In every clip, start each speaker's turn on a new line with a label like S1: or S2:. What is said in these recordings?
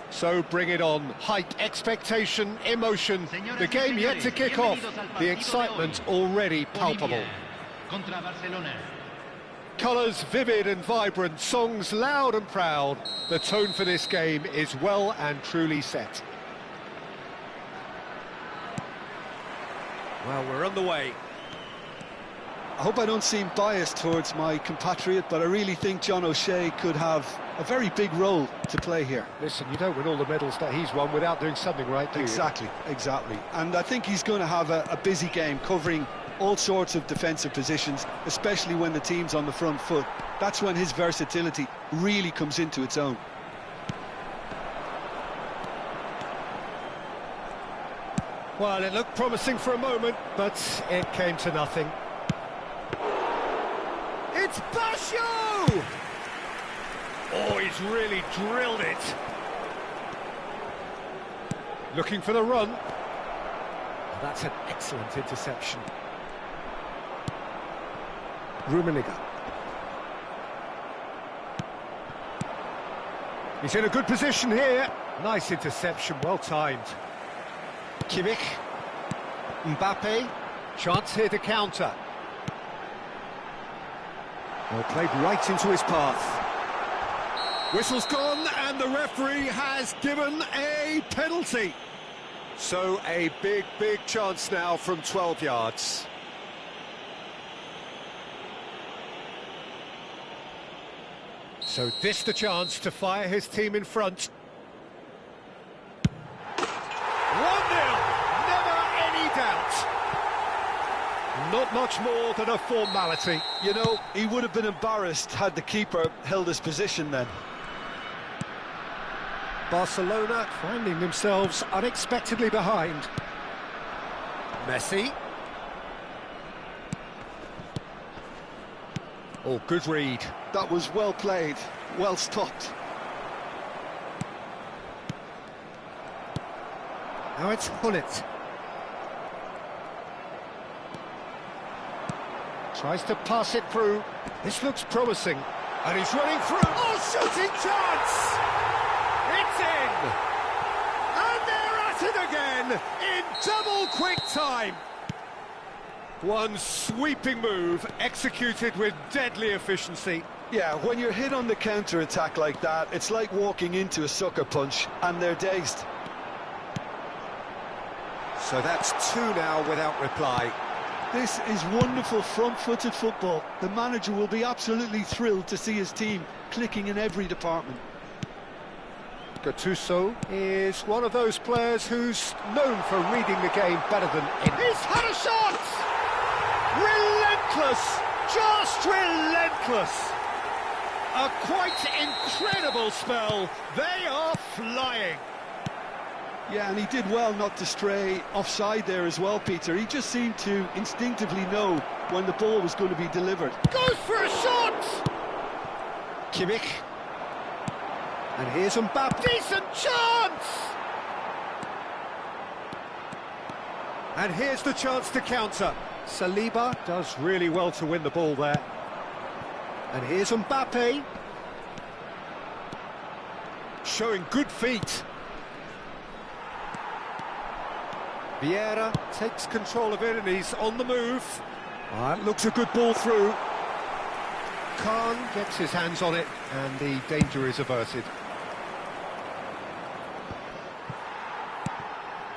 S1: So bring it on. Hype, expectation, emotion. The game yet to kick off. The excitement already palpable. Colours vivid and vibrant, songs loud and proud. The tone for this game is well and truly set.
S2: Well, we're on the way.
S3: I hope I don't seem biased towards my compatriot, but I really think John O'Shea could have a very big role to play here.
S1: Listen, you don't win all the medals that he's won without doing something right, do you?
S3: Exactly. And I think he's going to have a busy game, covering all sorts of defensive positions, especially when the team's on the front foot. That's when his versatility really comes into its own.
S1: Well, it looked promising for a moment, but it came to nothing. It's Basho! Oh, he's really drilled it. Looking for the run. That's an excellent interception. Rummenigge. He's in a good position here. Nice interception, well timed. Kimmich. Mbappe. Chance here to counter. Well, played right into his path. Whistle's gone, and the referee has given a penalty. So a big chance now from 12 yards. So this the chance to fire his team in front. 1-0, never any doubt. Not much more than a formality.
S3: You know, he would have been embarrassed had the keeper held his position then.
S1: Barcelona finding themselves unexpectedly behind. Messi. Oh, good read.
S3: That was well played, well stopped.
S1: Now it's Hullet. Tries to pass it through. This looks promising. And he's running through. Oh, shooting chance! It's in! And they're at it again in double quick time. One sweeping move executed with deadly efficiency.
S3: Yeah, when you're hit on the counter-attack like that, it's like walking into a sucker punch, and they're dazed.
S1: So that's two now without reply.
S3: This is wonderful front-footed football. The manager will be absolutely thrilled to see his team clicking in every department.
S1: Gattuso is one of those players who's known for reading the game better than anyone. He's had a shot! Relentless! Just relentless! A quite incredible spell. They are flying.
S3: Yeah, and he did well not to stray offside there as well, Peter. He just seemed to instinctively know when the ball was going to be delivered.
S1: Goes for a shot! Kimmich. And here's Mbappe. Decent chance! And here's the chance to counter. Saliba does really well to win the ball there. And here's Mbappe. Showing good feet. Vieira takes control of it and he's on the move. That looks a good ball through. Khan gets his hands on it and the danger is averted.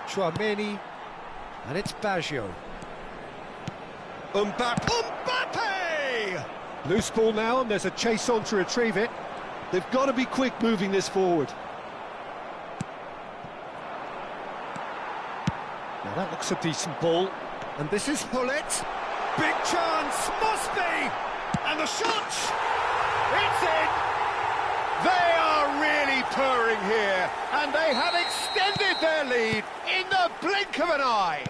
S1: Chouameni, and it's Baggio. Mbappe! Loose ball now and there's a chase on to retrieve it.
S3: They've got to be quick moving this forward.
S1: Now that looks a decent ball. And this is Hullet. Big chance, must be! And the shot! It's in! They are really purring here, and they have extended their lead in the blink of an eye.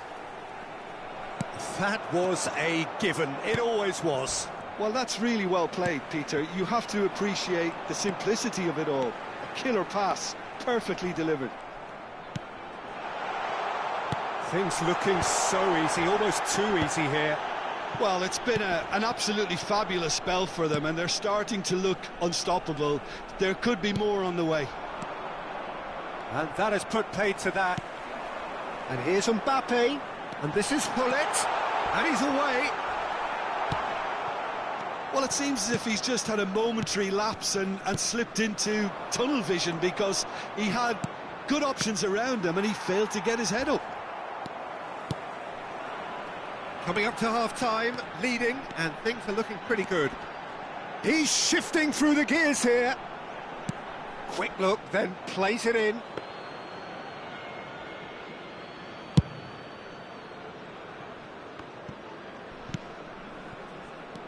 S1: That was a given, it always was.
S3: Well, that's really well played, Peter. You have to appreciate the simplicity of it all. A killer pass, perfectly delivered.
S1: Things looking so easy, almost too easy here.
S3: Well, it's been an absolutely fabulous spell for them, and they're starting to look unstoppable. There could be more on the way.
S1: And that has put paid to that. And here's Mbappe, and this is Hullet, and he's away.
S3: Well, it seems as if he's just had a momentary lapse and slipped into tunnel vision, because he had good options around him and he failed to get his head up.
S1: Coming up to half-time, leading, and things are looking pretty good. He's shifting through the gears here. Quick look, then plays it in.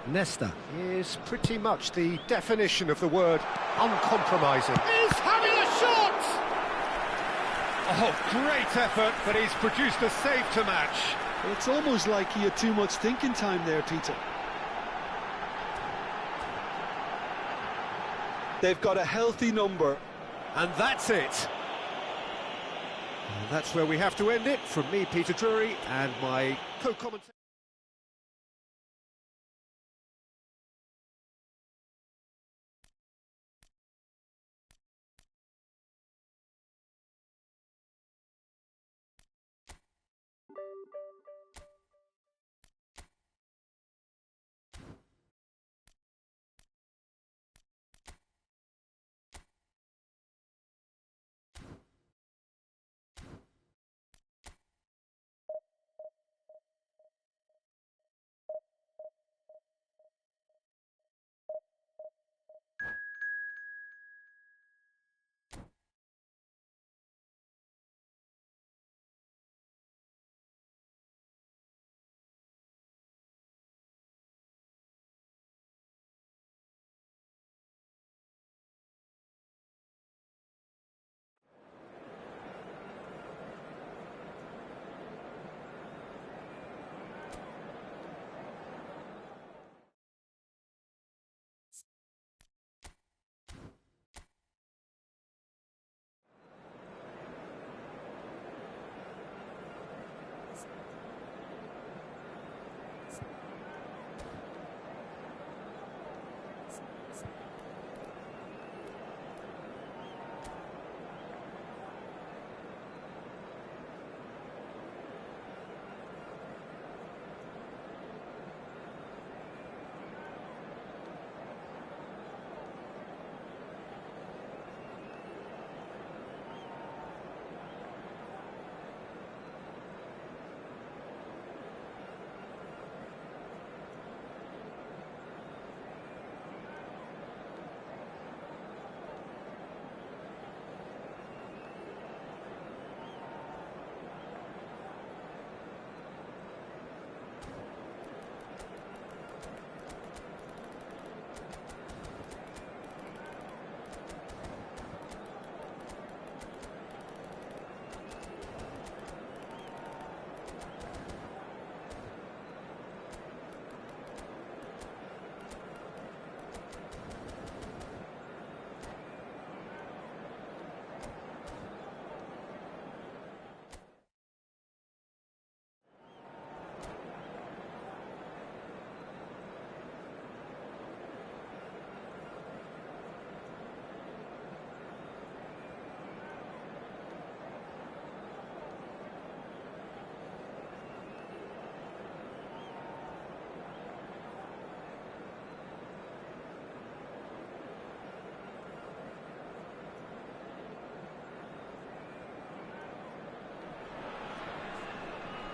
S1: Nesta is pretty much the definition of the word uncompromising. He's having a shot! Oh, great effort, but he's produced a save to match.
S3: Well, it's almost like he had too much thinking time there, Peter. They've got a healthy number.
S1: And that's it. And that's where we have to end it. From me, Peter Drury, and my co-commentator.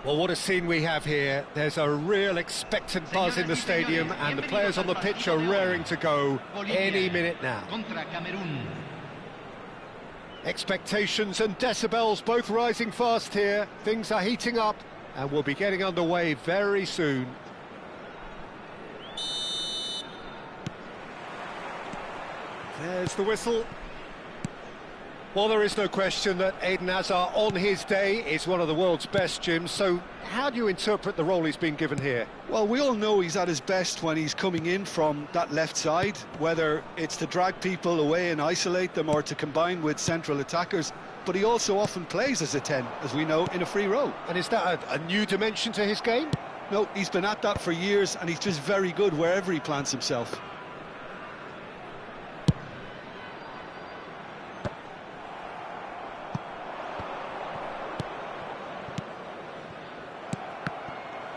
S1: Well, what a scene we have here. There's a real expectant buzz in the stadium, and the players on the pitch are raring to go any minute now. Expectations and decibels both rising fast here. Things are heating up, and we'll be getting underway very soon. There's the whistle. Well, there is no question that Eden Hazard, on his day, is one of the world's best, Jim. So how do you interpret the role he's been given here?
S3: Well, we all know he's at his best when he's coming in from that left side, whether it's to drag people away and isolate them or to combine with central attackers. But he also often plays as a 10, as we know, in a free role.
S1: And is that a new dimension to his game?
S3: No, he's been at that for years, and he's just very good wherever he plants himself.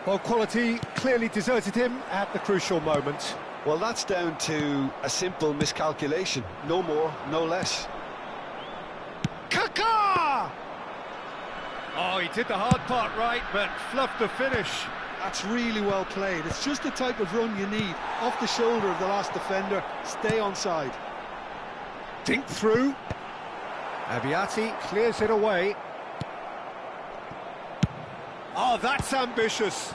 S1: Well, quality clearly deserted him at the crucial moment.
S3: Well, that's down to a simple miscalculation. No more, no less.
S1: Kaká! Oh, he did the hard part right, but fluffed the finish.
S3: That's really well played. It's just the type of run you need. Off the shoulder of the last defender, stay onside.
S1: Dink through. Abiati clears it away. Oh, that's ambitious.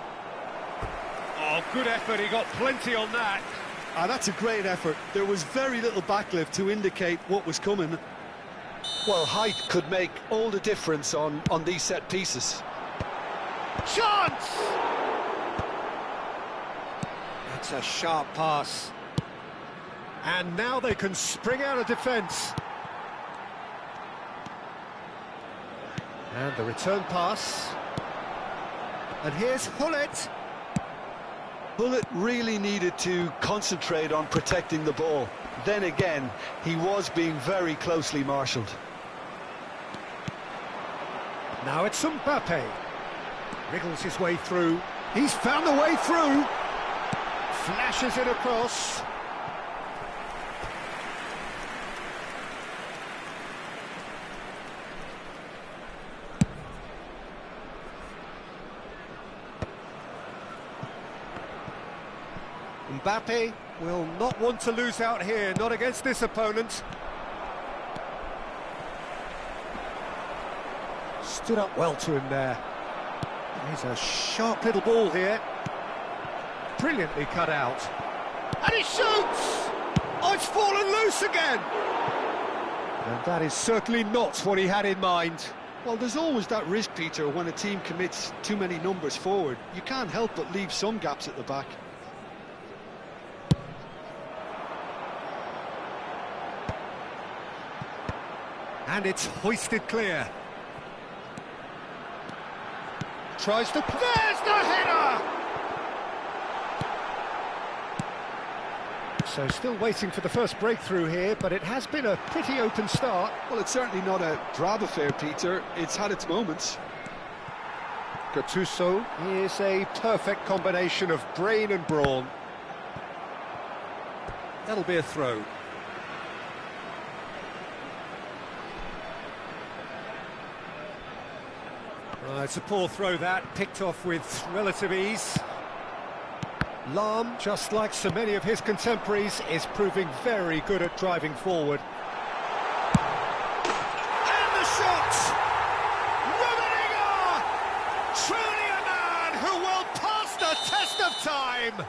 S1: Oh, good effort, he got plenty on that.
S3: That's a great effort. There was very little backlift to indicate what was coming. Well, height could make all the difference on these set pieces.
S1: Chance! That's a sharp pass. And now they can spring out of defence. And the return pass. And here's Hullet.
S3: Hullet really needed to concentrate on protecting the ball. Then again, he was being very closely marshalled.
S1: Now it's Mbappe. Wriggles his way through. He's found the way through. Flashes it across. Mbappe will not want to lose out here, not against this opponent. Stood up well to him there. He's a sharp little ball here. Brilliantly cut out. And he shoots! Oh, it's fallen loose again! And that is certainly not what he had in mind.
S3: Well, there's always that risk, Peter, when a team commits too many numbers forward. You can't help but leave some gaps at the back.
S1: And it's hoisted clear. Tries to... There's the header! So still waiting for the first breakthrough here, but it has been a pretty open start.
S3: Well, it's certainly not a drab affair, Peter. It's had its moments.
S1: Gattuso is a perfect combination of brain and brawn. That'll be a throw. It's a poor throw that, picked off with relative ease. Lahm, just like so many of his contemporaries, is proving very good at driving forward. And the shot! Rummenigge! Truly a man who will pass the test of time!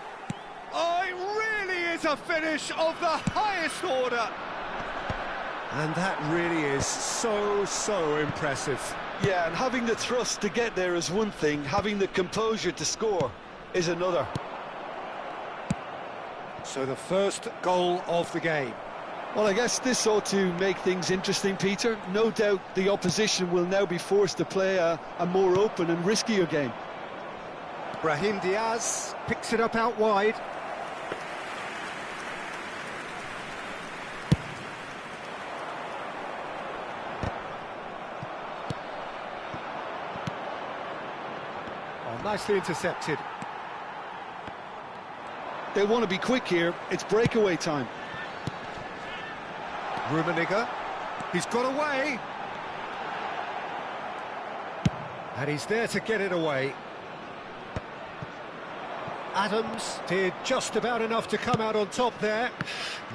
S1: Oh, it really is a finish of the highest order! And that really is so impressive.
S3: Yeah, and having the thrust to get there is one thing, having the composure to score is another.
S1: So the first goal of the game.
S3: Well, I guess this ought to make things interesting, Peter. No doubt the opposition will now be forced to play a more open and riskier game.
S1: Brahim Diaz picks it up out wide. Nicely intercepted.
S3: They want to be quick here. It's breakaway time.
S1: Rummenigge. He's got away. And he's there to get it away. Adams did just about enough to come out on top there.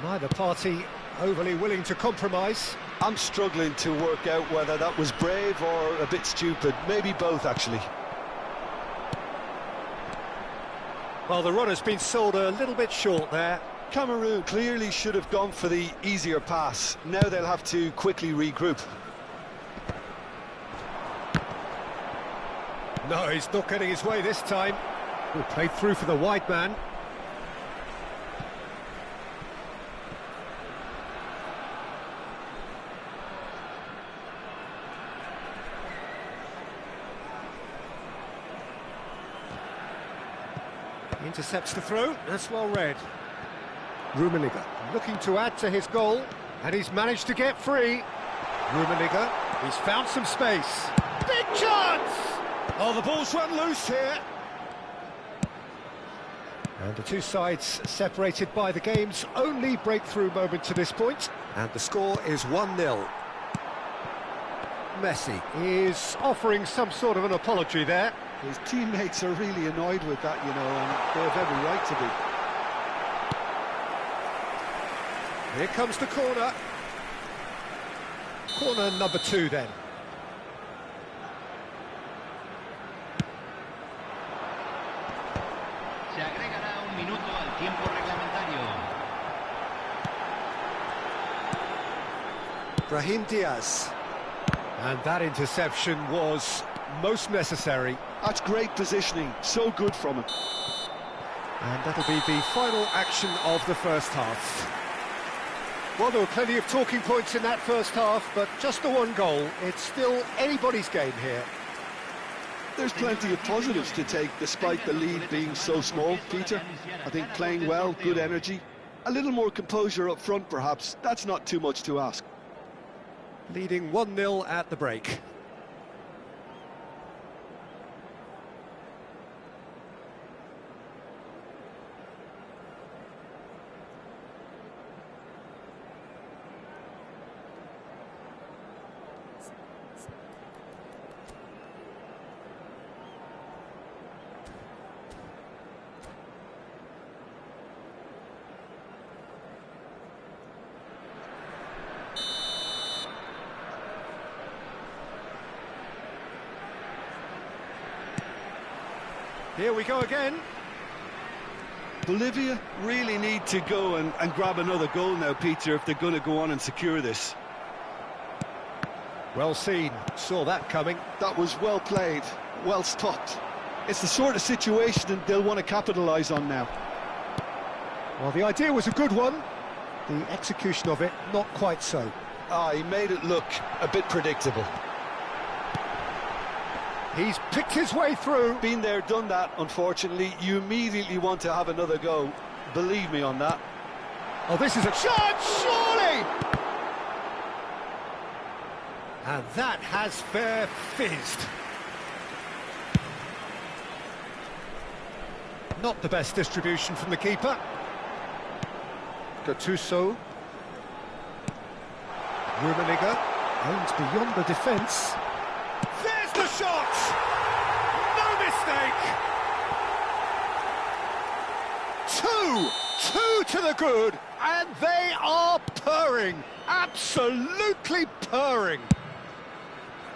S1: Neither party overly willing to compromise.
S3: I'm struggling to work out whether that was brave or a bit stupid. Maybe both, actually.
S1: Well, the runner's been sold a little bit short there.
S3: Cameroon clearly should have gone for the easier pass. Now they'll have to quickly regroup.
S1: No, he's not getting his way this time. Played through for the wide man. Intercepts the throw, that's well read. Rummenigge looking to add to his goal, and he's managed to get free. Rummenigge, he's found some space. Big chance! Oh, the ball's run loose here. And the two sides separated by the game's only breakthrough moment to this point. And the score is 1-0. Messi is offering some sort of an apology there.
S3: His teammates are really annoyed with that, you know, and they have every right to be.
S1: Here comes the corner. Corner number 2 then.
S2: Se agregará un minuto al tiempo reglamentario.
S1: Brahim Diaz. And that interception was most necessary.
S3: That's great positioning, so good from him.
S1: And that'll be the final action of the first half. Well, there were plenty of talking points in that first half, but just the one goal. It's still anybody's game here.
S3: There's plenty of positives to take, despite the lead being so small, Peter. I think playing well, good energy. A little more composure up front, perhaps. That's not too much to ask.
S1: Leading 1-0 at the break. Here we go again.
S3: Bolivia really need to go and grab another goal now, Peter, if they're going to go on and secure this.
S1: Well seen, saw that coming.
S3: That was well played, well stopped. It's the sort of situation they'll want to capitalise on now.
S1: Well, the idea was a good one. The execution of it, not quite so.
S3: He made it look a bit predictable.
S1: He's picked his way through.
S3: Been there, done that, unfortunately. You immediately want to have another go. Believe me on that.
S1: Oh, this is a chance, surely! And that has fair fizzed. Not the best distribution from the keeper. Gattuso. Rummenigge owns beyond the defence. There's the shot! No mistake! Two to the good, and they are purring, absolutely purring.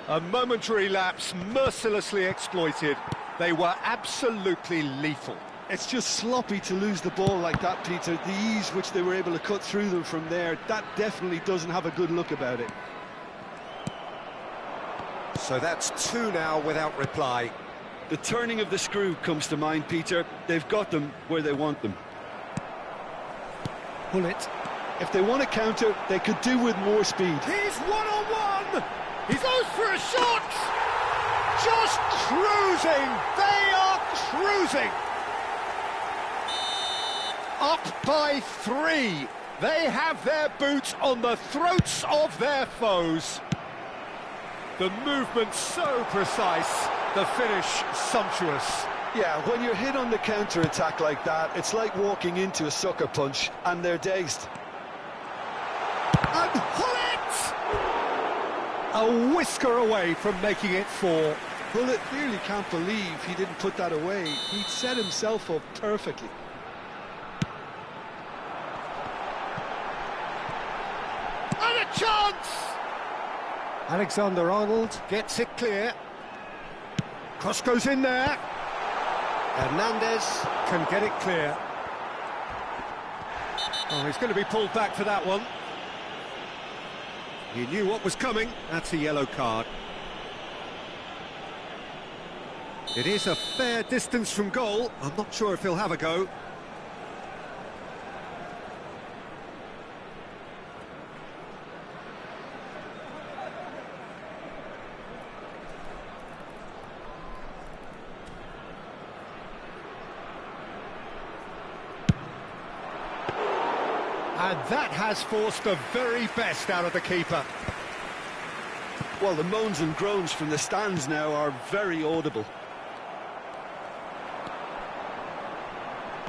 S1: A momentary lapse mercilessly exploited. They were absolutely lethal.
S3: It's just sloppy to lose the ball like that, Peter. The ease which they were able to cut through them from there, that definitely doesn't have a good look about it.
S1: So that's 2 now without reply.
S3: The turning of the screw comes to mind, Peter. They've got them where they want them.
S1: Pull it.
S3: If they want to counter, they could do with more speed.
S1: He's one-on-one! He goes for a shot! Just cruising! They are cruising! Up by 3. They have their boots on the throats of their foes. The movement so precise, the finish sumptuous.
S3: Yeah, when you're hit on the counter-attack like that, it's like walking into a sucker punch, and they're dazed.
S1: And Hullet! A whisker away from making it 4.
S3: Hullet clearly can't believe he didn't put that away. He'd set himself up perfectly.
S1: And a chance! Alexander-Arnold gets it clear. Cross goes in there. Hernandez can get it clear. Oh, he's going to be pulled back for that one. He knew what was coming. That's a yellow card. It is a fair distance from goal. I'm not sure if he'll have a go. And that has forced the very best out of the keeper.
S3: Well, the moans and groans from the stands now are very audible.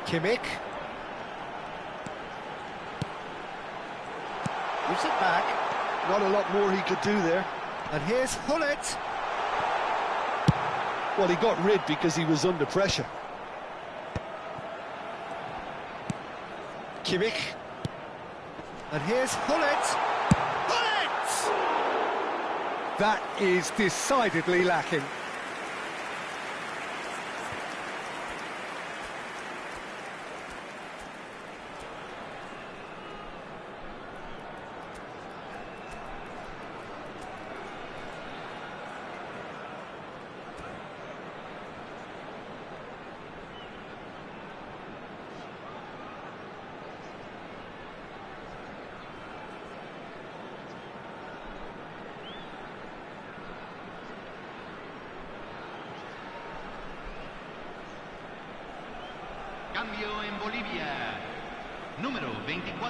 S1: Kimmich. Gives it back.
S3: Not a lot more he could do there.
S1: And here's Hullet.
S3: Well, he got rid because he was under pressure.
S1: Kimmich. And here's Hullet. Hullet! That is decidedly lacking.
S2: Cambio en Bolivia. Número 24.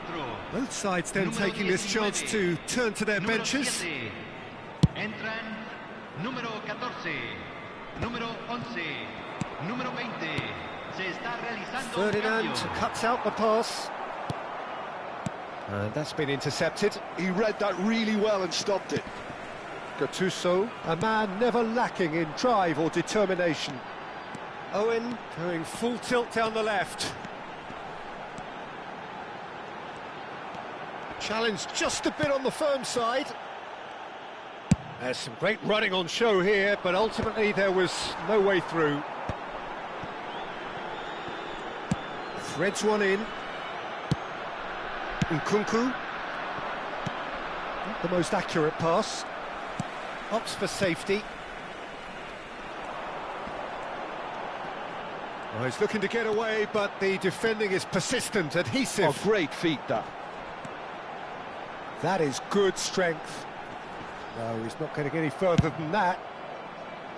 S1: Both sides then taking this chance to turn to their benches.
S2: 7. Entran número 14, número 11, número 20. Se está realizando un
S1: Ferdinand
S2: cambio.
S1: cuts out the pass. And that's been intercepted.
S3: He read that really well and stopped it.
S1: Gattuso, a man never lacking in drive or determination. Owen going full tilt down the left. Challenge just a bit on the firm side. There's some great running on show here, but ultimately there was no way through. Threads one in. Nkunku. Not the most accurate pass. Opts for safety. Well, he's looking to get away, but the defending is persistent, adhesive.
S3: Oh, great feat, that.
S1: That is good strength. No, he's not going to get any further than that.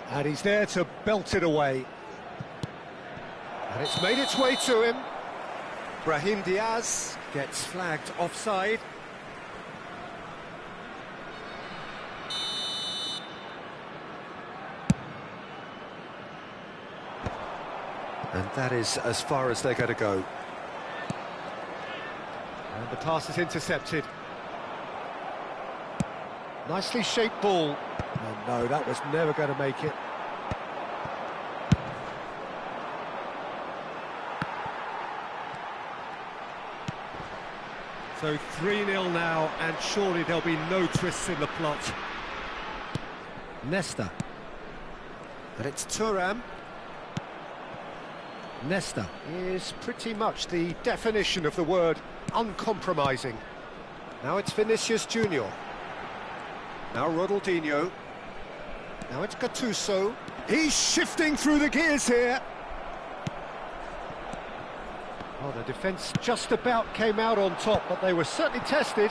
S1: And he's there to belt it away. And it's made its way to him. Brahim Diaz gets flagged offside. And that is as far as they're going to go. And the pass is intercepted. Nicely shaped ball. Oh, no, that was never going to make it. So 3-0 now, and surely there'll be no twists in the plot. Nesta. And it's Thuram. Nesta is pretty much the definition of the word uncompromising. Now it's Vinicius Junior. Now Ronaldinho. Now it's Gattuso. He's shifting through the gears here. Oh, the defence just about came out on top, but they were certainly tested.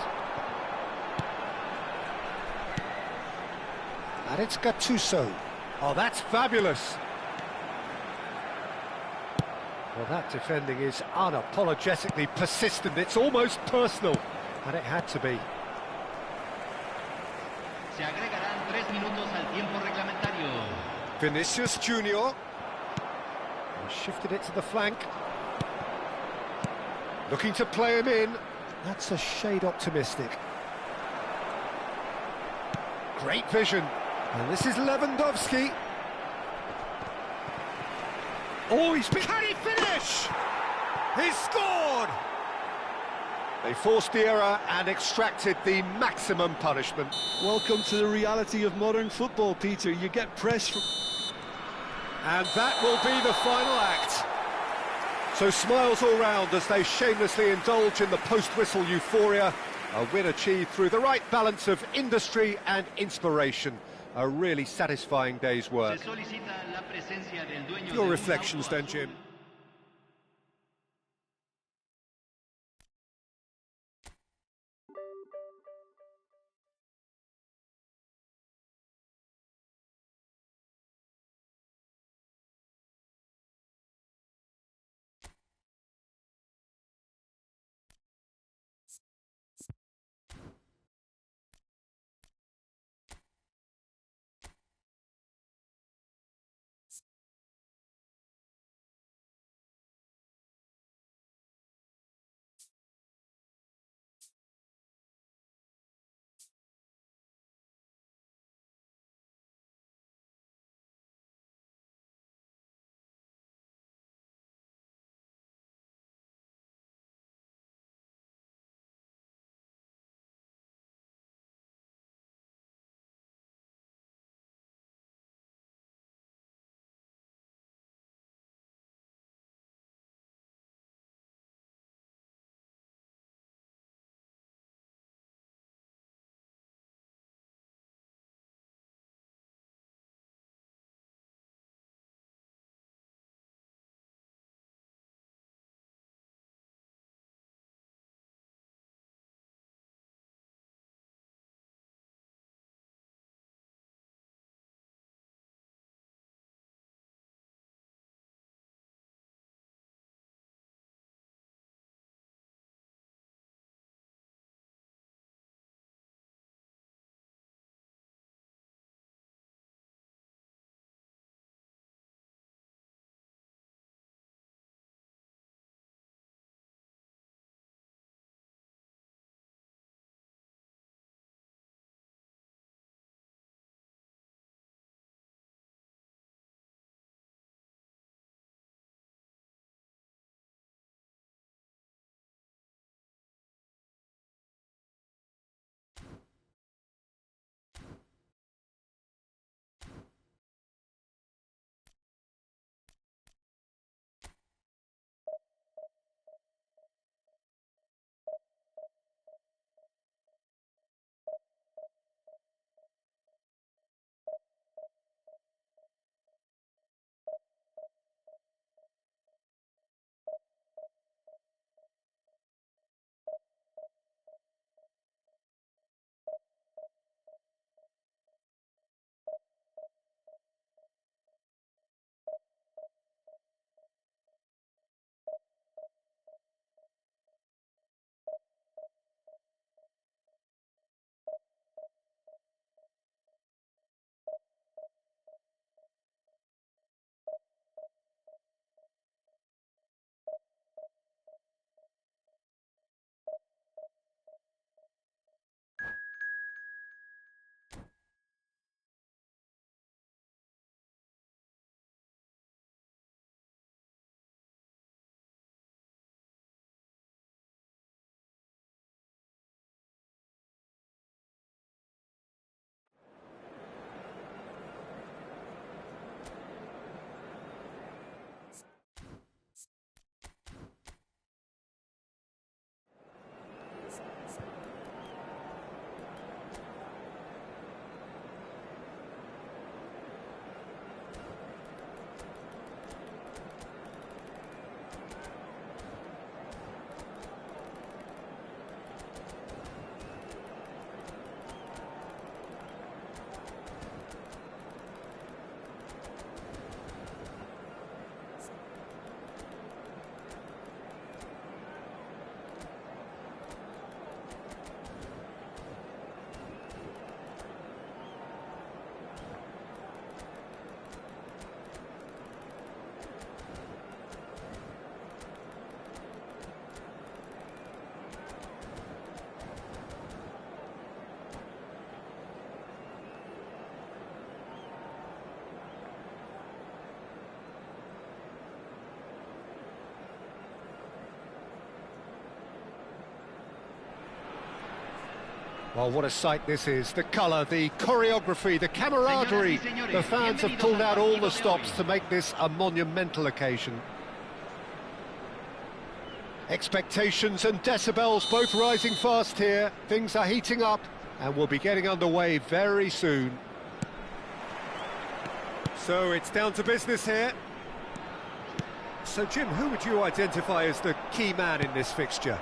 S1: And it's Gattuso. Oh, that's fabulous. Well, that defending is unapologetically persistent. It's almost personal, and it had to be.
S2: Se agregarán 3 minutos al tiempo reglamentario.
S1: Vinicius Junior. He shifted it to the flank. Looking to play him in. That's a shade optimistic. Great vision. And this is Lewandowski. Oh, can he finish? He's scored! They forced the error and extracted the maximum punishment.
S3: Welcome to the reality of modern football, Peter. You get press from...
S1: And that will be the final act. So smiles all round as they shamelessly indulge in the post-whistle euphoria. A win achieved through the right balance of industry and inspiration. A really satisfying day's work. Your reflections then, Jim? Well, what a sight this is. The colour, the choreography, the camaraderie. The fans have pulled out all the stops to make this a monumental occasion. Expectations and decibels both rising fast here. Things are heating up and we'll be getting underway very soon. So it's down to business here. So Jim, who would you identify as the key man in this fixture?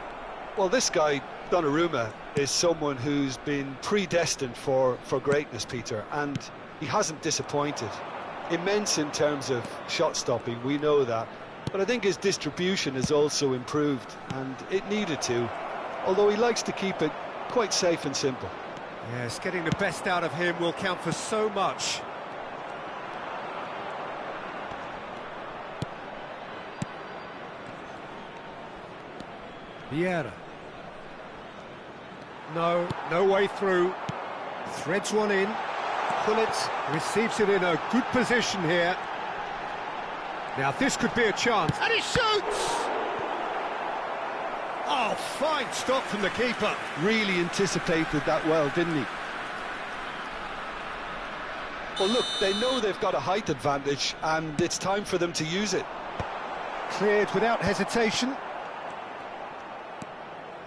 S3: Well, this guy, Donnarumma, is someone who's been predestined for greatness, Peter, and he hasn't disappointed. Immense in terms of shot stopping, we know that. But I think his distribution has also improved, and it needed to, although he likes to keep it quite safe and simple.
S1: Yes, getting the best out of him will count for so much. Vieira. No way through. Threads one in. Gullit receives it in a good position here. Now this could be a chance. And he shoots! Oh, fine stop from the keeper.
S3: Really anticipated that well, didn't he? Well, look, they know they've got a height advantage, and it's time for them to use it.
S1: Cleared without hesitation.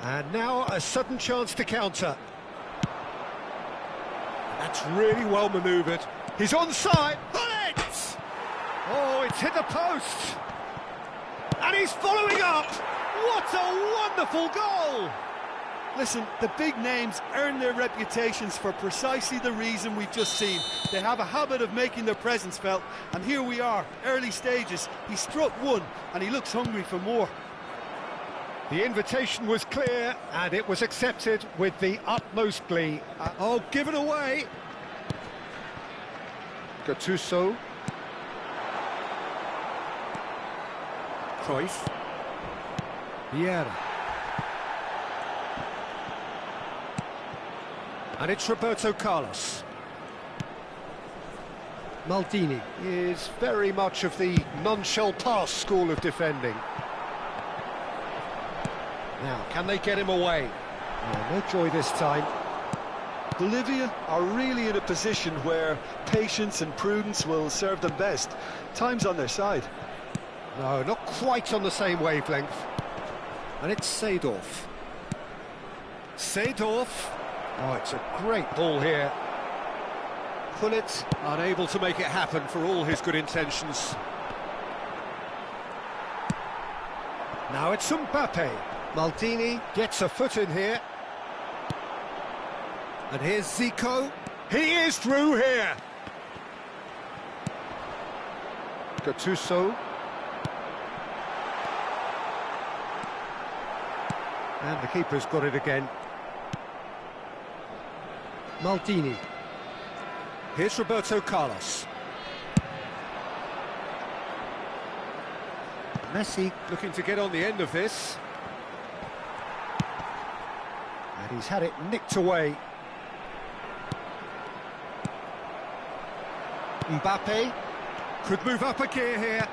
S1: And now a sudden chance to counter. That's really well manoeuvred. He's onside. Bullet! Oh, it's hit the post. And he's following up. What a wonderful goal!
S3: Listen, the big names earn their reputations for precisely the reason we've just seen. They have a habit of making their presence felt, and here we are, early stages. He struck one, and he looks hungry for more.
S1: The invitation was clear, and it was accepted with the utmost glee. Oh, given away. Gattuso. Cruyff. Vieira. And it's Roberto Carlos. Maldini is very much of the non-shell pass school of defending. Now, can they get him away? No joy this time.
S3: Bolivia are really in a position where patience and prudence will serve them best. Time's on their side.
S1: No, not quite on the same wavelength. And it's Seedorf. Seedorf. Oh, it's a great ball here. Gullit unable to make it happen for all his good intentions. Now it's Mbappe. Maldini gets a foot in here. And here's Zico. He is through here. Gattuso. And the keeper's got it again. Maldini. Here's Roberto Carlos. Messi looking to get on the end of this. And he's had it nicked away. Mbappe could move up a gear here.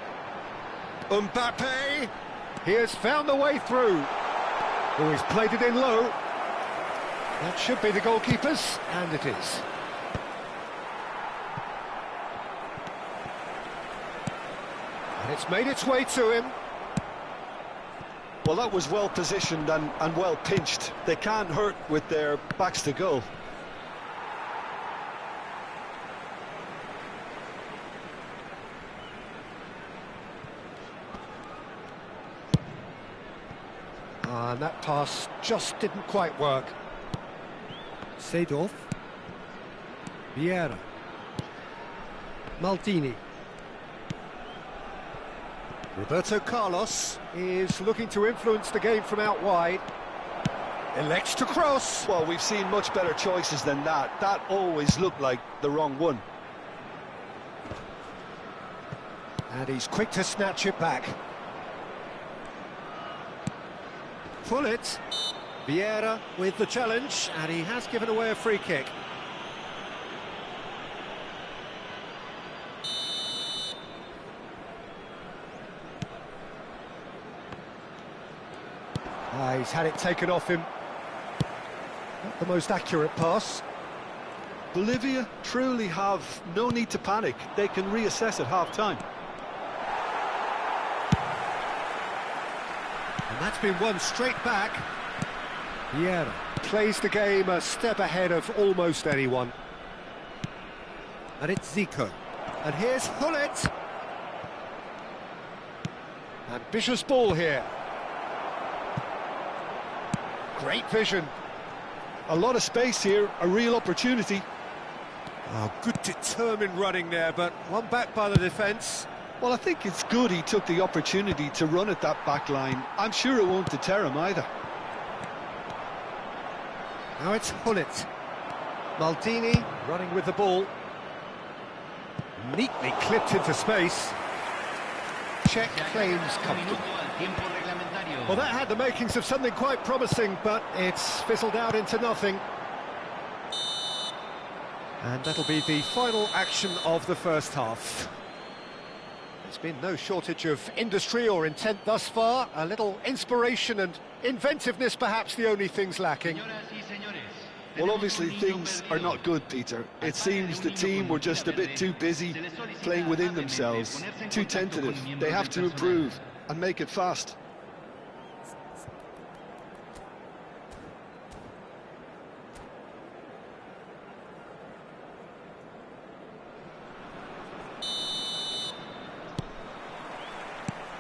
S1: Mbappe, he has found the way through. Oh, he's played it in low. That should be the goalkeeper's, and it is. And it's made its way to him.
S3: Well, that was well positioned and well pinched. They can't hurt with their backs to goal.
S1: And that pass just didn't quite work. Seedorf. Vieira. Maldini. Roberto Carlos is looking to influence the game from out wide. Elects to cross.
S3: Well, we've seen much better choices than that. That always looked like the wrong one.
S1: And he's quick to snatch it back. Pull it. Vieira with the challenge, and he has given away a free kick. He's had it taken off him. Not the most accurate pass.
S3: Bolivia truly have no need to panic. They can reassess at half-time.
S1: And that's been won straight back. Vieira plays the game a step ahead of almost anyone. And it's Zico. And here's Hullet. Ambitious ball here. Great vision.
S3: A lot of space here, a real opportunity.
S1: Oh, good determined running there, but one back by the defence.
S3: Well, I think it's good he took the opportunity to run at that back line. I'm sure it won't deter him either.
S1: Now it's Hullet. Maldini running with the ball. Neatly clipped into space. Check claims comfortable. Well, that had the makings of something quite promising, but it's fizzled out into nothing. And that'll be the final action of the first half. There's been no shortage of industry or intent thus far. A little inspiration and inventiveness, perhaps the only things lacking.
S3: Well, obviously things are not good, Peter. It seems the team were just a bit too busy playing within themselves, too tentative. They have to improve and make it fast.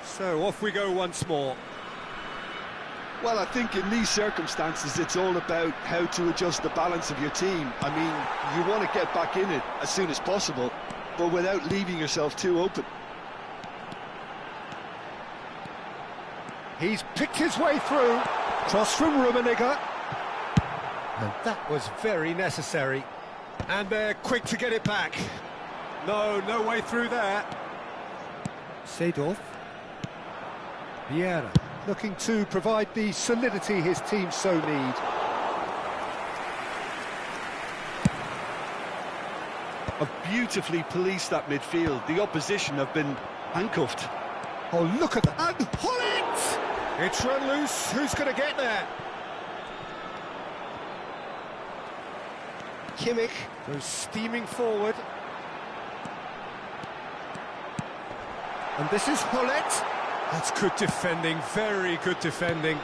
S1: So off we go once more.
S3: Well, I think in these circumstances it's all about how to adjust the balance of your team. I mean, you want to get back in it as soon as possible, but without leaving yourself too open.
S1: He's picked his way through. Cross from Rummenigge. And that was very necessary. And they're quick to get it back. No way through there. Seedorf. Vieira looking to provide the solidity his team so need.
S3: Have beautifully policed that midfield. The opposition have been handcuffed.
S1: Oh, look at that. And Hullet! It's run loose. Who's going to get there? Kimmich goes steaming forward. And this is Hullet. That's good defending, very good defending.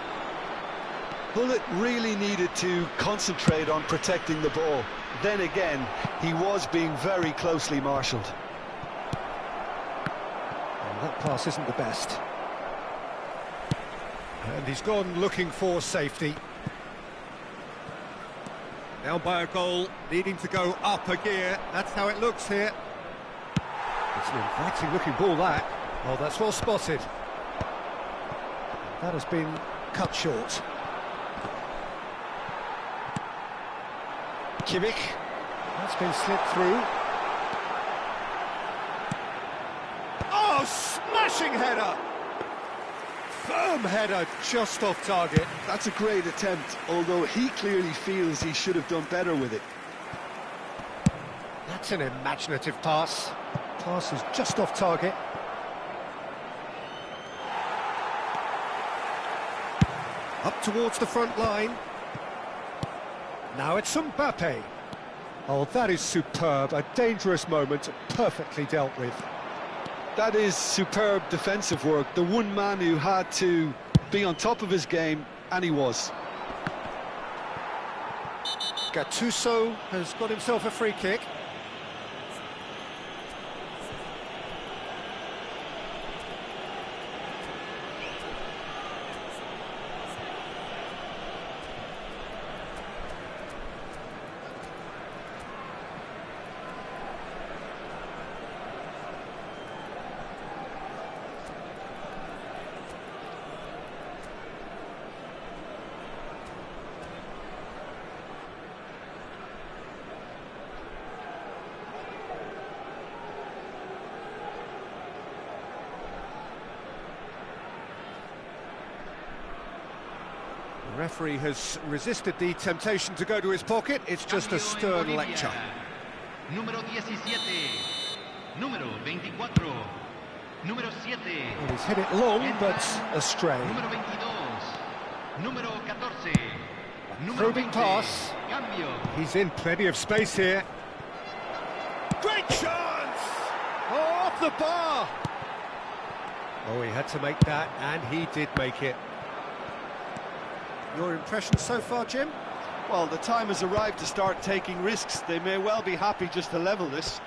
S3: Hullet really needed to concentrate on protecting the ball. Then again, he was being very closely marshalled.
S1: And that pass isn't the best. And he's gone looking for safety. Down by a goal, needing to go up a gear. That's how it looks here. It's an inviting looking ball, that. Oh, that's well spotted. That has been cut short. Kimmich. That's been slipped through. Oh, smashing header! Firm header, just off target.
S3: That's a great attempt, although he clearly feels he should have done better with it.
S1: That's an imaginative pass. Pass is just off target. Up towards the front line. Now it's Mbappe. Oh, that is superb. A dangerous moment, perfectly dealt with.
S3: That is superb defensive work. The one man who had to be on top of his game, and he was.
S1: Gattuso has got himself a free kick. The referee has resisted the temptation to go to his pocket. It's just a stern lecture.
S2: Número 17. Número 24. Número 7.
S1: Well, he's hit it long, but astray.
S2: Número 22. Número 14. Número
S1: Probing
S2: 20.
S1: pass.
S2: Cambio.
S1: He's in plenty of space here. Great chance! Oh, off the bar! Oh, he had to make that, and he did make it. Your impression so far, Jim?
S3: Well, the time has arrived to start taking risks. They may well be happy just to level this.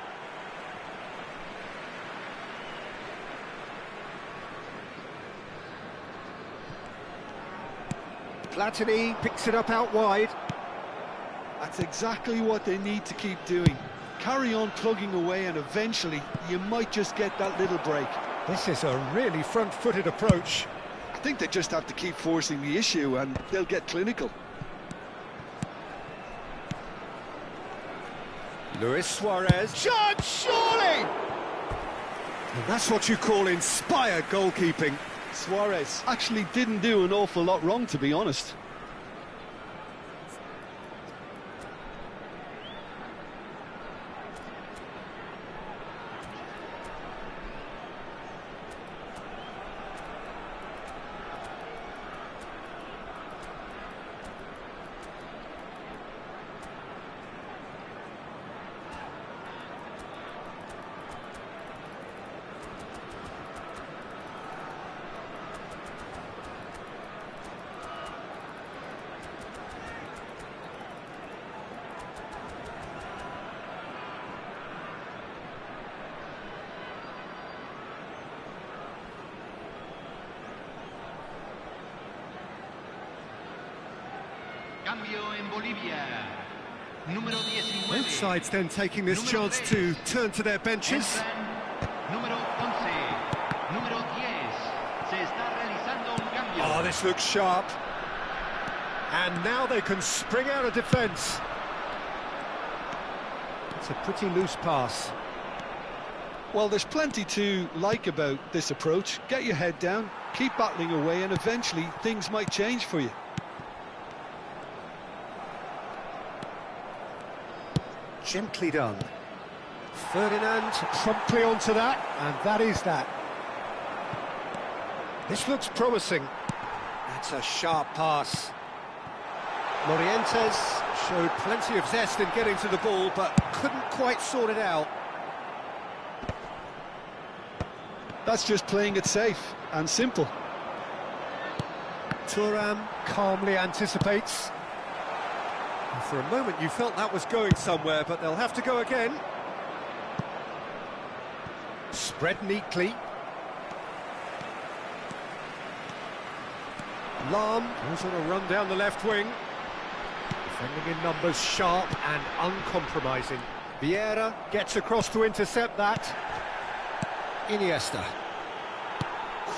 S1: Platini picks it up out wide.
S3: That's exactly what they need to keep doing. Carry on plugging away and eventually you might just get that little break.
S1: This is a really front-footed approach.
S3: I think they just have to keep forcing the issue and they'll get clinical.
S1: Luis Suarez. Shot, surely! And that's what you call inspired goalkeeping.
S3: Suarez actually didn't do an awful lot wrong, to be honest.
S2: Cambio en Bolivia. Número 19.
S1: Both sides then taking this chance to turn to their benches.
S2: Entran número 11. Número 10. Se está realizando un cambio.
S1: Oh, this looks sharp. And now they can spring out of defence. It's a pretty loose pass.
S3: Well, there's plenty to like about this approach. Get your head down, keep battling away, and eventually things might change for you.
S1: Gently done. Ferdinand promptly onto that, and that is that. This looks promising. That's a sharp pass. Morientes showed plenty of zest in getting to the ball, but couldn't quite sort it out.
S3: That's just playing it safe and simple.
S1: Thuram calmly anticipates. And for a moment you felt that was going somewhere, but they'll have to go again. Spread neatly. Lahm goes on a run down the left wing. Defending in numbers, sharp and uncompromising. Vieira gets across to intercept that. Iniesta.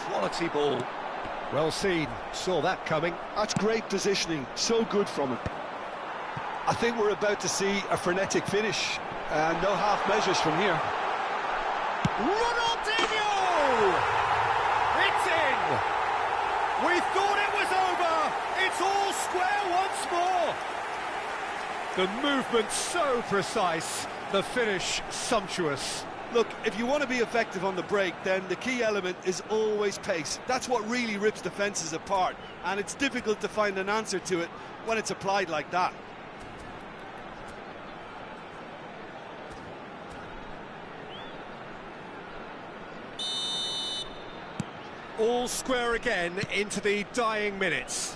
S1: Quality ball. Well seen, saw that coming.
S3: That's great positioning, so good from him. I think we're about to see a frenetic finish, and no half measures from here.
S1: Ronaldinho! It's in! We thought it was over! It's all square once more! The movement so precise, the finish sumptuous.
S3: Look, if you want to be effective on the break, then the key element is always pace. That's what really rips defences apart, and it's difficult to find an answer to it when it's applied like that.
S1: All square again into the dying minutes.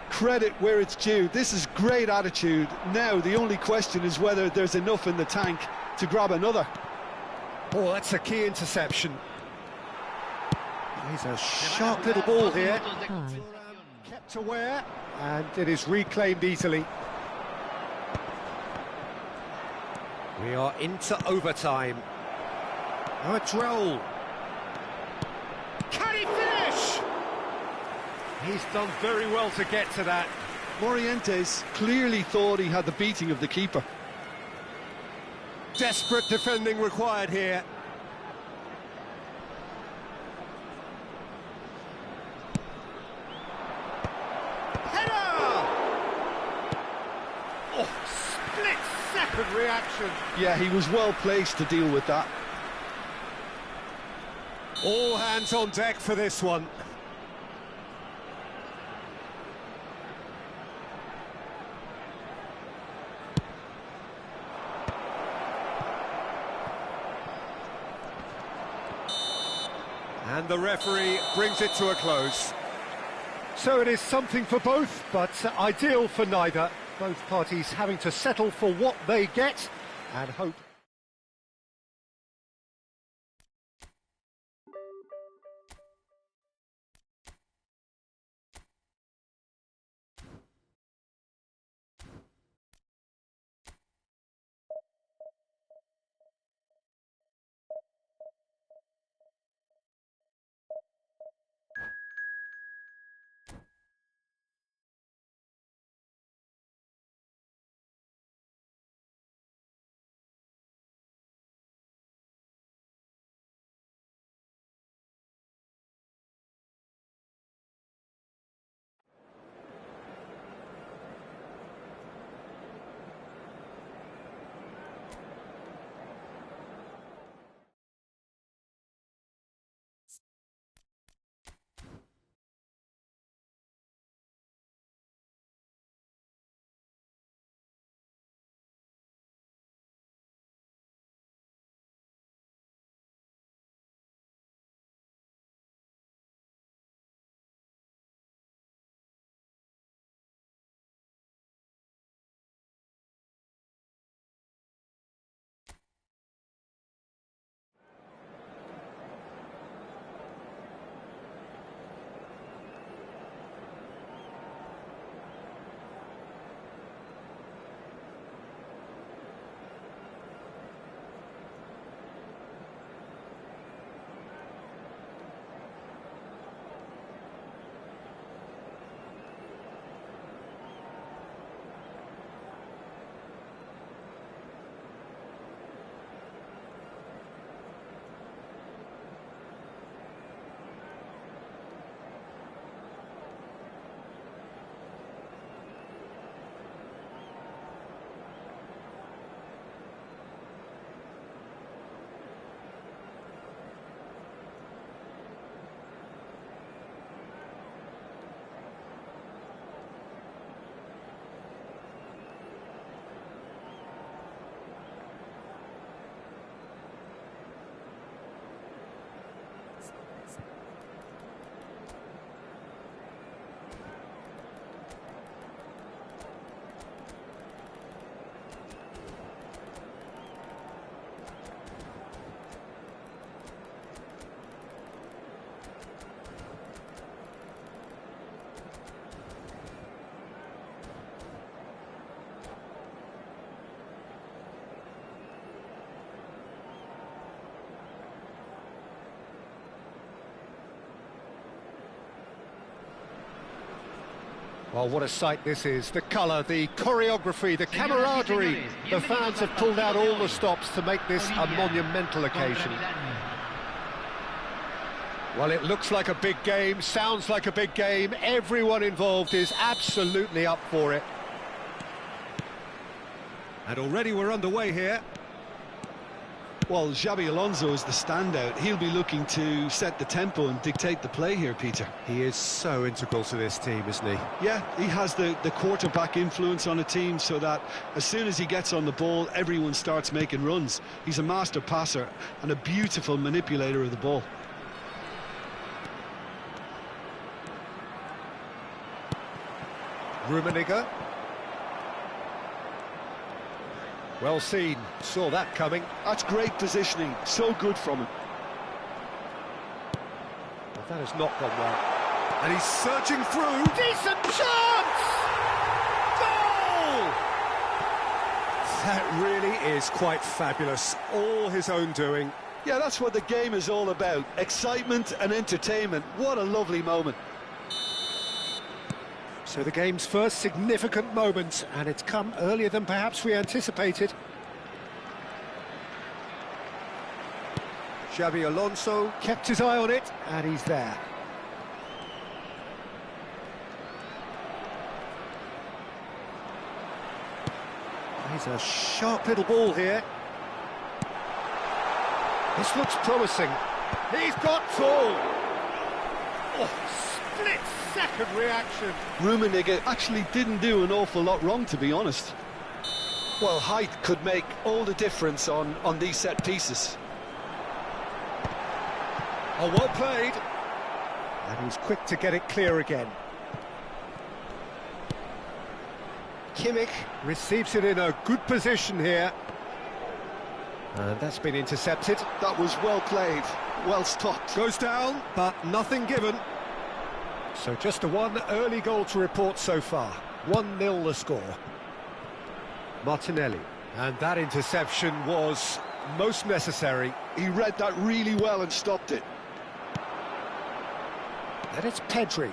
S3: Credit where it's due. This is great attitude. Now the only question is whether there's enough in the tank to grab another.
S1: Oh, that's a key interception. He's a sharp little ball here. Kept aware, and it is reclaimed easily. We are into overtime. Oh, it's Raul. Can he finish? He's done very well to get to that.
S3: Morientes clearly thought he had the beating of the keeper.
S1: Desperate defending required here. Header! Oh, split-second reaction.
S3: Yeah, he was well placed to deal with that.
S1: All hands on deck for this one. And the referee brings it to a close. So it is something for both, but ideal for neither. Both parties having to settle for what they get and hope. Well, what a sight this is. The colour, the choreography, the camaraderie. The fans have pulled out all the stops to make this a monumental occasion. Well, it looks like a big game, sounds like a big game. Everyone involved is absolutely up for it. And already we're underway here.
S3: Well, Xabi Alonso is the standout. He'll be looking to set the tempo and dictate the play here, Peter.
S1: He is so integral to this team, isn't he?
S3: Yeah, he has the quarterback influence on a team so that as soon as he gets on the ball, everyone starts making runs. He's a master passer and a beautiful manipulator of the ball.
S1: Rummenigge. Well seen, saw that coming.
S3: That's great positioning, so good from him.
S1: Well, that has not gone well. And he's searching through. Decent chance! Goal! That really is quite fabulous. All his own doing.
S3: Yeah, that's what the game is all about. Excitement and entertainment. What a lovely moment.
S1: So the game's first significant moment, and it's come earlier than perhaps we anticipated. Xabi Alonso kept his eye on it, and he's there. He's a sharp little ball here. This looks promising. He's got full. Oh, split-second reaction.
S3: Rummenigge actually didn't do an awful lot wrong, to be honest. Well, height could make all the difference on these set pieces.
S1: Oh, well played. And he's quick to get it clear again. Kimmich receives it in a good position here. And that's been intercepted.
S3: That was well played, well stopped.
S1: Goes down, but nothing given. So just a one early goal to report so far. 1-0 the score. Martinelli. And that interception was most necessary.
S3: He read that really well and stopped it.
S1: And it's Pedri.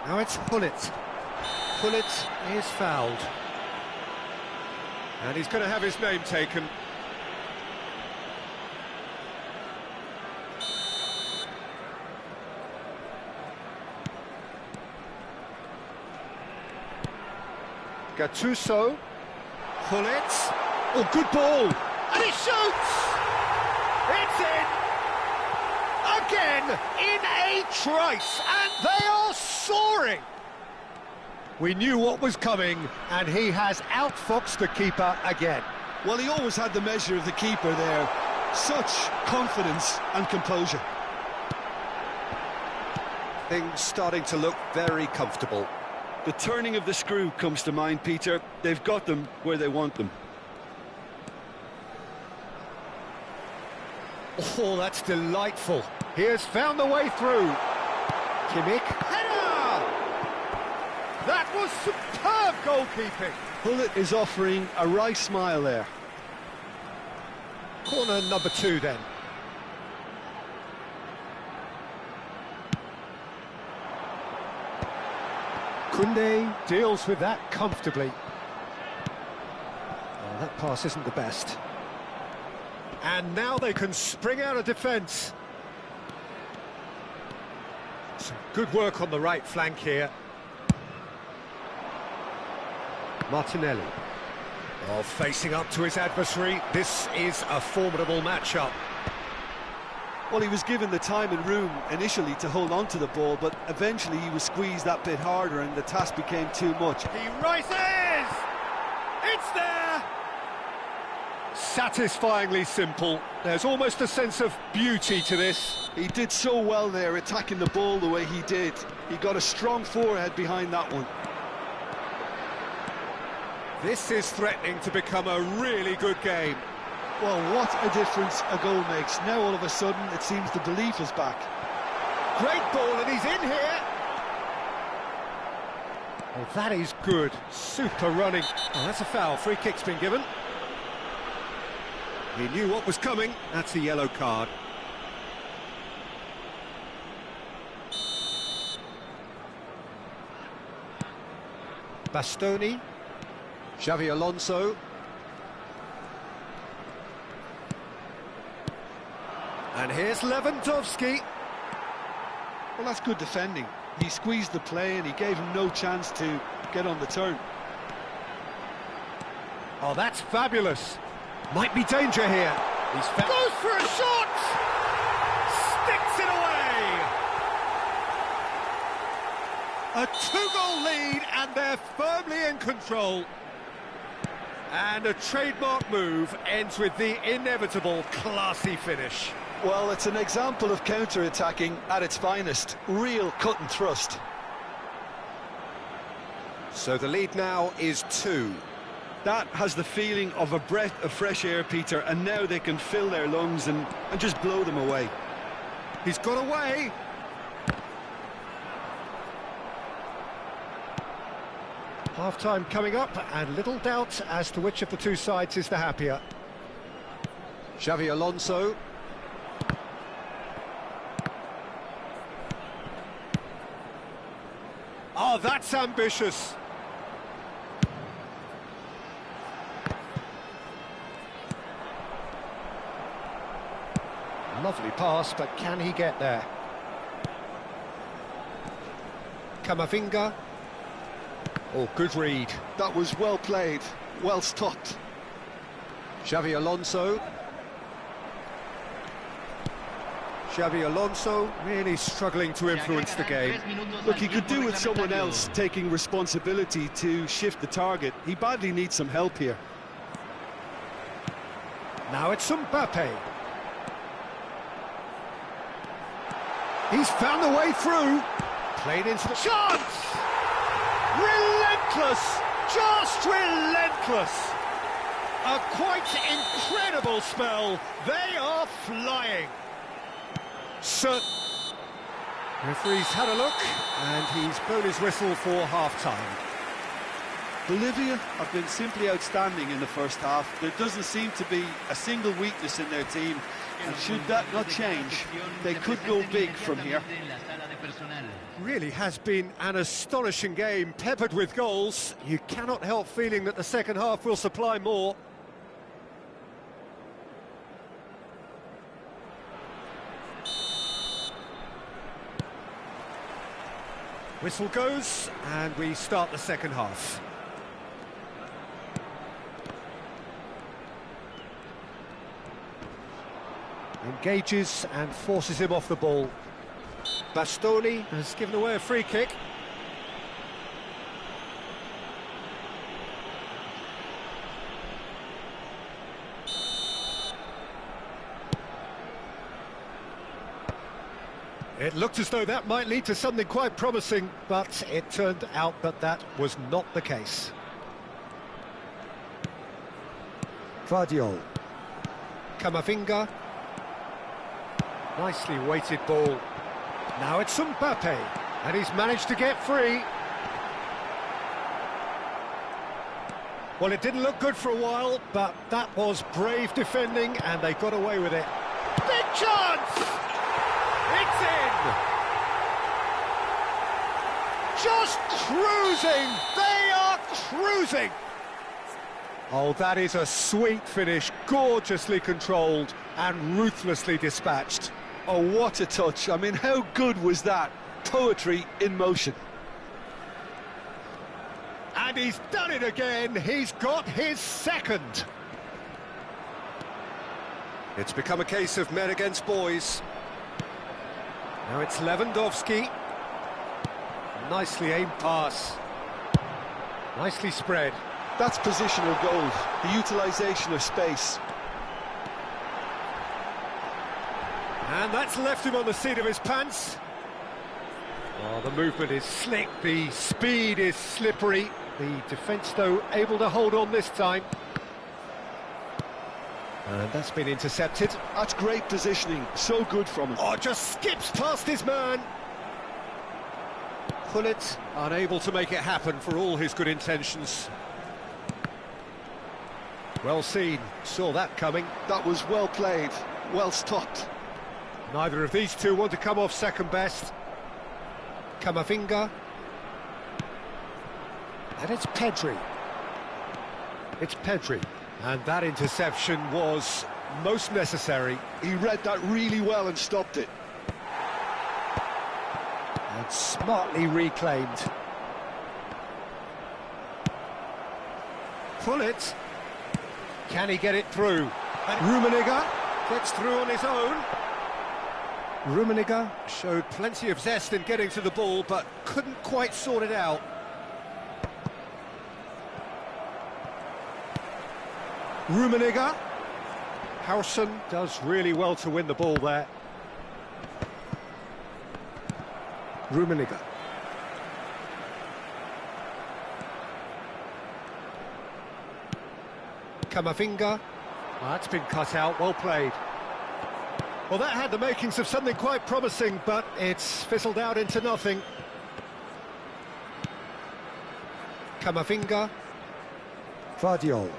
S1: Now it's Hullet. Hullet is fouled. And he's going to have his name taken. Gattuso. Hullet. Oh, good ball. And he shoots! It's in! Again, in a trice, and they are soaring! We knew what was coming, and he has outfoxed the keeper again.
S3: Well, he always had the measure of the keeper there. Such confidence and composure.
S1: Things starting to look very comfortable.
S3: The turning of the screw comes to mind, Peter. They've got them where they want them.
S1: Oh, that's delightful. He has found the way through. Kimmich. Header! That was superb goalkeeping.
S3: Hullet is offering a wry smile there.
S1: Corner number 2 then. Koundé deals with that comfortably. Oh, that pass isn't the best. And now they can spring out of defence. Some good work on the right flank here. Martinelli. Oh, facing up to his adversary. This is a formidable matchup.
S3: Well, he was given the time and room initially to hold on to the ball, but eventually he was squeezed that bit harder and the task became too much.
S1: He rises! It's there! Satisfyingly simple. There's almost a sense of beauty to this.
S3: He did so well there, attacking the ball the way he did. He got a strong forehead behind that one.
S1: This is threatening to become a really good game.
S3: Well, what a difference a goal makes. Now all of a sudden it seems the belief is back.
S1: Great ball, and he's in here. Oh, that is good. Super running. Oh, that's a foul. Free kick's been given. He knew what was coming. That's a yellow card. Bastoni. Xavi Alonso. And here's Lewandowski.
S3: Well, that's good defending. He squeezed the play and he gave him no chance to get on the turn.
S1: Oh, that's fabulous. Might be danger here. He's goes for a shot! Sticks it away! A 2-goal lead, and they're firmly in control. And a trademark move ends with the inevitable classy finish.
S3: Well, it's an example of counter-attacking at its finest. Real cut and thrust.
S1: So the lead now is 2.
S3: That has the feeling of a breath of fresh air, Peter, and now they can fill their lungs and just blow them away.
S1: He's got away. Half-time coming up, and little doubt as to which of the two sides is the happier. Xavi Alonso. Oh, that's ambitious. Lovely pass, but can he get there? Camavinga. Oh, good read.
S3: That was well played, well stopped.
S1: Xavi Alonso. Xavi Alonso really struggling to influence the game.
S3: Look, he could do with someone else taking responsibility to shift the target. He badly needs some help here.
S1: Now it's Mbappe. He's found a way through. Played into the chance! Relentless! Just relentless! A quite incredible spell. They are flying. Referee's had a look, and he's blown his whistle for half-time.
S3: Bolivia have been simply outstanding in the first half. There doesn't seem to be a single weakness in their team, and should that not change, they could go big from here.
S1: Really has been an astonishing game, peppered with goals. You cannot help feeling that the second half will supply more. Whistle goes, and we start the second half. Engages and forces him off the ball. Bastoni has given away a free kick. It looked as though that might lead to something quite promising, but it turned out that was not the case. Vardiol. Camavinga. Nicely weighted ball. Now it's Mbappe, and he's managed to get free. Well, it didn't look good for a while, but that was brave defending, and they got away with it. Big chance! It's in! Just cruising! They are cruising! Oh, that is a sweet finish, gorgeously controlled and ruthlessly dispatched.
S3: Oh, what a touch. I mean, how good was that? Poetry in motion.
S1: And he's done it again. He's got his second. It's become a case of men against boys. Now it's Lewandowski. Nicely aimed pass. Nicely spread.
S3: That's positional goals, the utilisation of space.
S1: And that's left him on the seat of his pants. Oh, the movement is slick, the speed is slippery. The defence, though, able to hold on this time. And that's been intercepted.
S3: That's great positioning, so good from him.
S1: Oh, just skips past his man. Pullet, unable to make it happen for all his good intentions. Well seen, saw that coming.
S3: That was well played, well stopped.
S1: Neither of these two want to come off second best. Camavinga. And it's Pedri. It's Pedri. And that interception was most necessary.
S3: He read that really well and stopped it.
S1: And smartly reclaimed. Pullet. Can he get it through? And Rummenigge gets through on his own. Rummenigge showed plenty of zest in getting to the ball, but couldn't quite sort it out. Rummenigge. Howson does really well to win the ball there. Rummenigge. Camavinga. Well, that's been cut out, well played. Well, that had the makings of something quite promising, but it's fizzled out into nothing. Camavinga. Vardiol.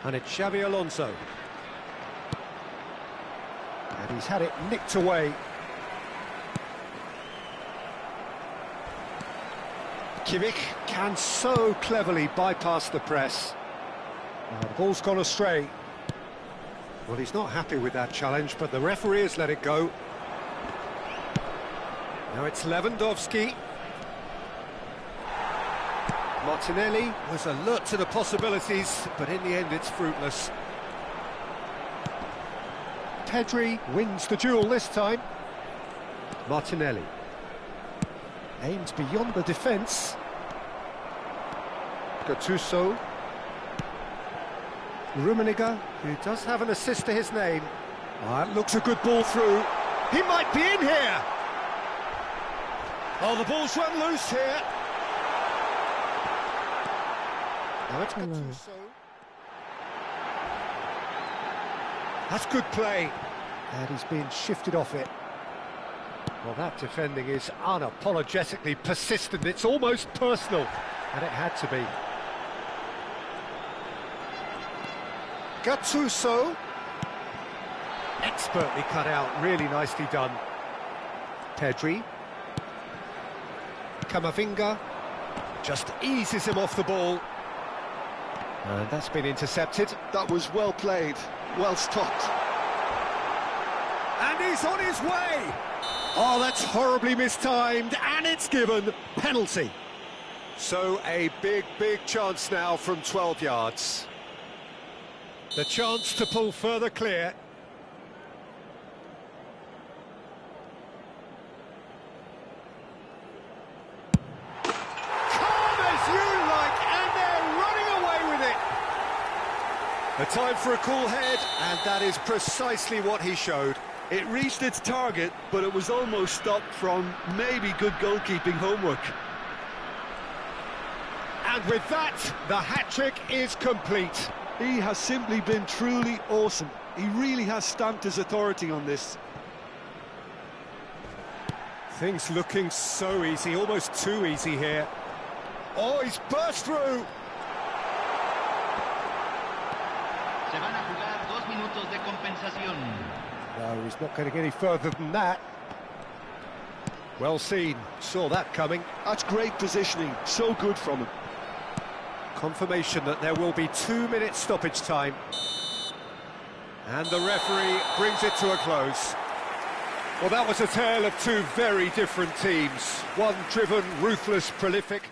S1: And it's Xabi Alonso. And he's had it nicked away. Kimmich can so cleverly bypass the press. Oh, the ball's gone astray. Well, he's not happy with that challenge, but the referee has let it go. Now it's Lewandowski. Martinelli was alert to the possibilities, but in the end it's fruitless. Pedri wins the duel this time. Martinelli. Aimed beyond the defence. Gattuso. Rummenigge, who does have an assist to his name. That looks a good ball through. He might be in here. Oh, the ball's run loose here. Now it's Gattuso. That's good play. And he's been shifted off it. Well, that defending is unapologetically persistent. It's almost personal. And it had to be. Gattuso. Expertly cut out, really nicely done. Pedri. Camavinga. Just eases him off the ball. And that's been intercepted.
S3: That was well played, well stopped.
S1: And he's on his way! Oh, that's horribly mistimed, and it's given penalty. So a big chance now from 12 yards. The chance to pull further clear. Calm as you like, and they're running away with it. The time for a cool head, and that is precisely what he showed.
S3: It reached its target, but it was almost stopped from maybe good goalkeeping homework.
S1: And with that, the hat-trick is complete.
S3: He has simply been truly awesome. He really has stamped his authority on this.
S1: Things looking so easy, almost too easy here. Oh, he's burst through!
S2: Se van a jugar 2 minutos de compensación.
S1: No, he's not going to get any further than that. Well seen, saw that coming.
S3: That's great positioning, so good from him.
S1: Confirmation that there will be 2 minutes stoppage time. And the referee brings it to a close. Well, that was a tale of two very different teams. One driven, ruthless, prolific.